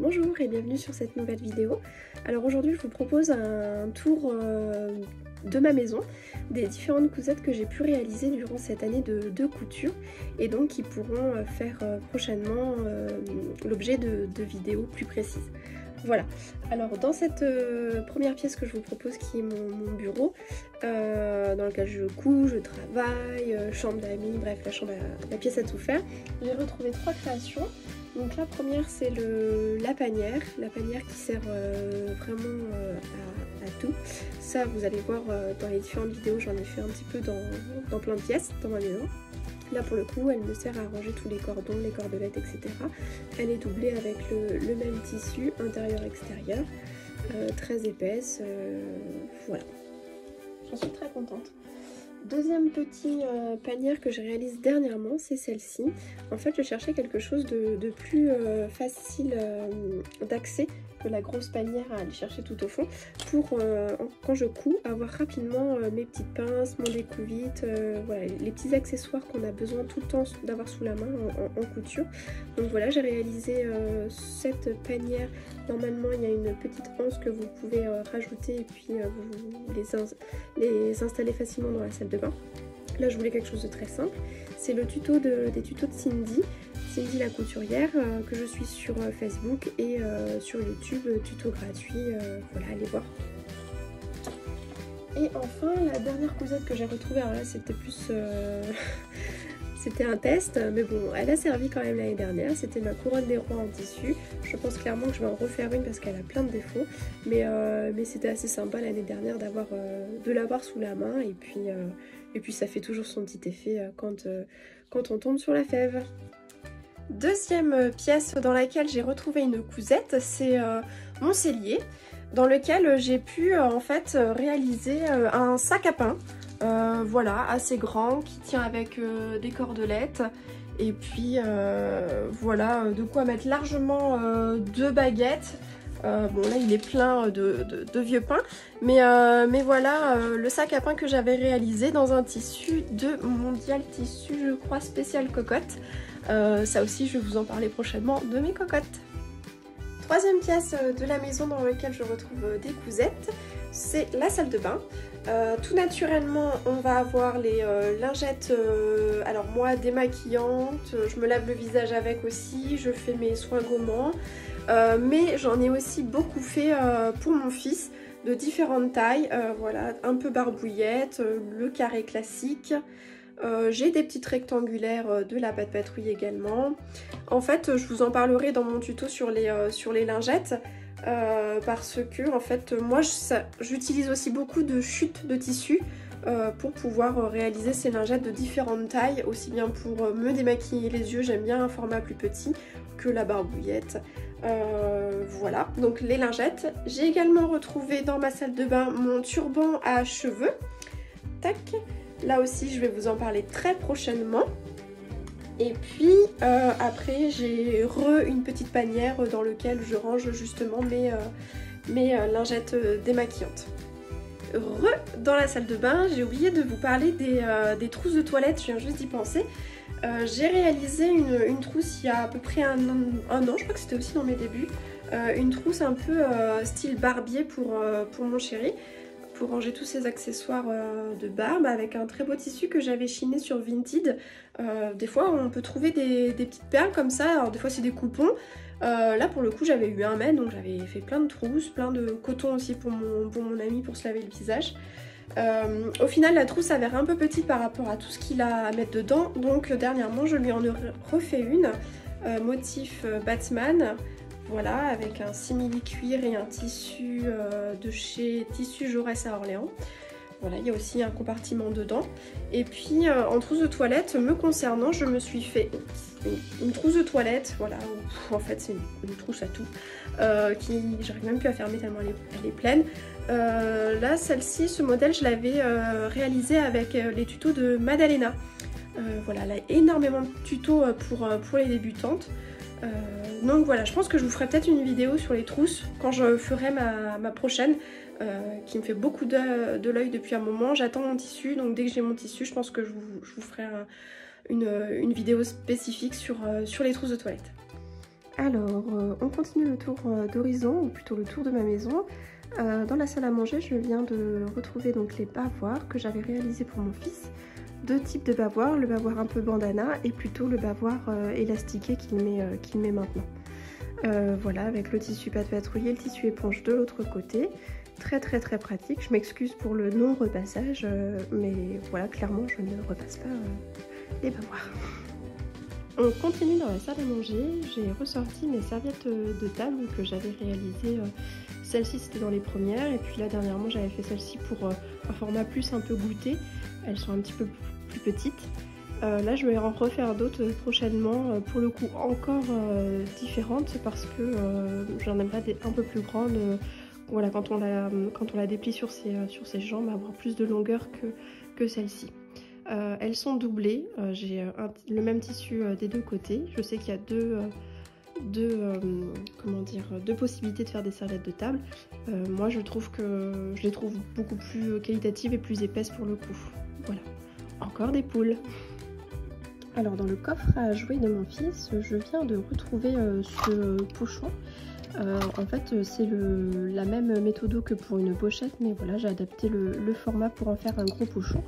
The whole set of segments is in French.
Bonjour et bienvenue sur cette nouvelle vidéo. Alors aujourd'hui je vous propose un tour de ma maison, des différentes cousettes que j'ai pu réaliser durant cette année de couture et donc qui pourront faire prochainement l'objet de vidéos plus précises. Voilà, alors dans cette première pièce que je vous propose qui est mon bureau, dans lequel je couds, je travaille, chambre d'amis, bref la pièce à tout faire, j'ai retrouvé 3 créations. Donc la première c'est la panière qui sert vraiment à tout. Ça vous allez voir dans les différentes vidéos, j'en ai fait un petit peu dans plein de pièces dans ma maison. Là pour le coup elle me sert à ranger tous les cordons, les cordelettes, etc. Elle est doublée avec le même tissu intérieur-extérieur, très épaisse, voilà. J'en suis très contente. Deuxième petit panière que je réalise dernièrement, c'est celle-ci. En fait, je cherchais quelque chose de plus facile d'accès que la grosse panière à aller chercher tout au fond pour, quand je couds, avoir rapidement mes petites pinces, mon découvite, voilà, les petits accessoires qu'on a besoin tout le temps d'avoir sous la main en couture. Donc voilà, j'ai réalisé cette panière. Normalement, il y a une petite anse que vous pouvez rajouter et puis vous les installer facilement dans la salle de bain. Là, je voulais quelque chose de très simple. C'est le tuto des tutos de Cindy la couturière, que je suis sur Facebook et sur YouTube, tuto gratuit, voilà, allez voir. Et enfin, la dernière cousette que j'ai retrouvée, alors là c'était plus... C'était un test, mais bon, elle a servi quand même l'année dernière. C'était ma couronne des rois en tissu. Je pense clairement que je vais en refaire une parce qu'elle a plein de défauts. Mais c'était assez sympa l'année dernière de l'avoir sous la main. Et puis ça fait toujours son petit effet quand on tombe sur la fève. Deuxième pièce dans laquelle j'ai retrouvé une cousette, c'est mon cellier, dans lequel j'ai pu en fait réaliser un sac à pain. Voilà, assez grand, qui tient avec des cordelettes et puis voilà, de quoi mettre largement 2 baguettes. Bon là il est plein de vieux pain, mais voilà le sac à pain que j'avais réalisé dans un tissu de Mondial Tissu, je crois, spécial cocotte. Ça aussi je vais vous en parler prochainement de mes cocottes. Troisième pièce de la maison dans laquelle je retrouve des cousettes, c'est la salle de bain. Tout naturellement on va avoir les lingettes, alors moi démaquillantes, je me lave le visage avec aussi, je fais mes soins gommants, mais j'en ai aussi beaucoup fait pour mon fils, de différentes tailles, voilà, un peu barbouillette, le carré classique. J'ai des petites rectangulaires de la pâte patrouille également. En fait, je vous en parlerai dans mon tuto sur les lingettes, parce que en fait, moi j'utilise aussi beaucoup de chutes de tissu pour pouvoir réaliser ces lingettes de différentes tailles, aussi bien pour me démaquiller les yeux, j'aime bien un format plus petit que la barbouillette. Voilà, donc les lingettes. J'ai également retrouvé dans ma salle de bain mon turban à cheveux. Tac. Là aussi je vais vous en parler très prochainement. Et puis après j'ai une petite panière dans laquelle je range justement mes lingettes démaquillantes. Dans la salle de bain, j'ai oublié de vous parler des trousses de toilette, je viens juste d'y penser. J'ai réalisé une trousse il y a à peu près un an, je crois que c'était aussi dans mes débuts. Une trousse un peu style barbier pour mon chéri, pour ranger tous ses accessoires de barbe, avec un très beau tissu que j'avais chiné sur Vinted. Des fois on peut trouver des petites perles comme ça, alors des fois c'est des coupons. Là pour le coup j'avais eu un mètre, donc j'avais fait plein de trousses, plein de coton aussi pour mon ami pour se laver le visage. Au final la trousse s'avère un peu petite par rapport à tout ce qu'il a à mettre dedans, donc dernièrement je lui en ai refait une, motif Batman. Voilà, avec un simili cuir et un tissu de chez Tissu Jaurès à Orléans. Voilà, il y a aussi un compartiment dedans. Et puis en trousse de toilette, me concernant, je me suis fait une trousse de toilette, voilà, en fait c'est une trousse à tout, qui j'arrive même plus à fermer tellement elle est pleine. Là, celle-ci, ce modèle, je l'avais réalisé avec les tutos de Madalena. Voilà, elle a énormément de tutos pour les débutantes. Donc voilà, je pense que je vous ferai peut-être une vidéo sur les trousses quand je ferai ma prochaine, qui me fait beaucoup de l'œil depuis un moment. J'attends mon tissu, donc dès que j'ai mon tissu, je pense que je vous ferai une vidéo spécifique sur les trousses de toilette. Alors, on continue le tour d'horizon, ou plutôt le tour de ma maison. Dans la salle à manger, je viens de retrouver donc les bavoirs que j'avais réalisés pour mon fils. Deux types de bavoirs, le bavoir un peu bandana et plutôt le bavoir élastiqué qu'il met maintenant. Voilà, avec le tissu pâte patrouille et le tissu éponge de l'autre côté. Très pratique. Je m'excuse pour le non-repassage, mais voilà, clairement je ne repasse pas les bavoirs. On continue dans la salle à manger. J'ai ressorti mes serviettes de table que j'avais réalisées. Celle-ci c'était dans les premières et puis là dernièrement j'avais fait celle-ci pour un format plus un peu goûté. Elles sont un petit peu plus petites. Là je vais en refaire d'autres prochainement, pour le coup encore différentes parce que j'en aimerais des un peu plus grandes. Voilà, quand on la déplie sur ses jambes, avoir plus de longueur que celle-ci. Elles sont doublées, j'ai le même tissu des deux côtés. Je sais qu'il y a deux possibilités de faire des serviettes de table. Moi je les trouve beaucoup plus qualitatives et plus épaisses pour le coup. Voilà, encore des poules. Alors dans le coffre à jouets de mon fils, je viens de retrouver ce pochon. En fait c'est la même méthode que pour une pochette, mais voilà, j'ai adapté le format pour en faire un gros pochon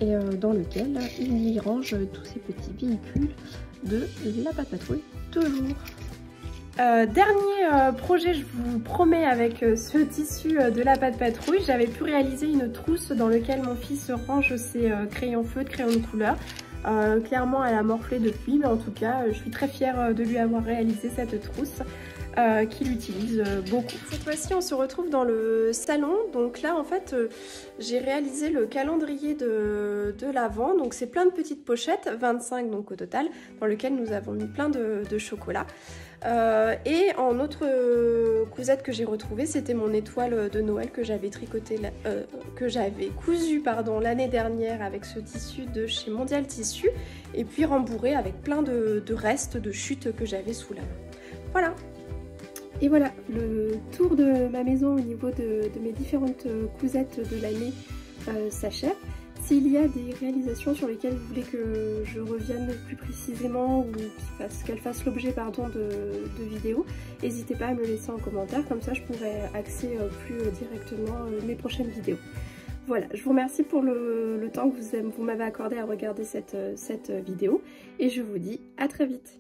et dans lequel il y range tous ces petits véhicules de la pâte patrouille toujours. Dernier projet, je vous promets, avec ce tissu de la pâte patrouille, j'avais pu réaliser une trousse dans laquelle mon fils range ses crayons feutres, crayons de couleur. Clairement elle a morflé depuis, mais en tout cas je suis très fière de lui avoir réalisé cette trousse qu'il utilise beaucoup. Cette fois-ci on se retrouve dans le salon. Donc là en fait j'ai réalisé le calendrier de l'Avent. Donc c'est plein de petites pochettes, 25 donc au total, dans lequel nous avons mis plein de chocolat. Et en autre cousette que j'ai retrouvée, c'était mon étoile de Noël que j'avais tricoté, que j'avais cousu l'année dernière avec ce tissu de chez Mondial Tissu, et puis rembourré avec plein de restes de chutes que j'avais sous la main. Voilà. Et voilà, le tour de ma maison au niveau de mes différentes cousettes de l'année s'achève. S'il y a des réalisations sur lesquelles vous voulez que je revienne plus précisément ou qu'elles fassent l'objet de vidéos, n'hésitez pas à me le laisser en commentaire, comme ça je pourrai axer plus directement mes prochaines vidéos. Voilà, je vous remercie pour le temps que vous m'avez accordé à regarder cette vidéo et je vous dis à très vite.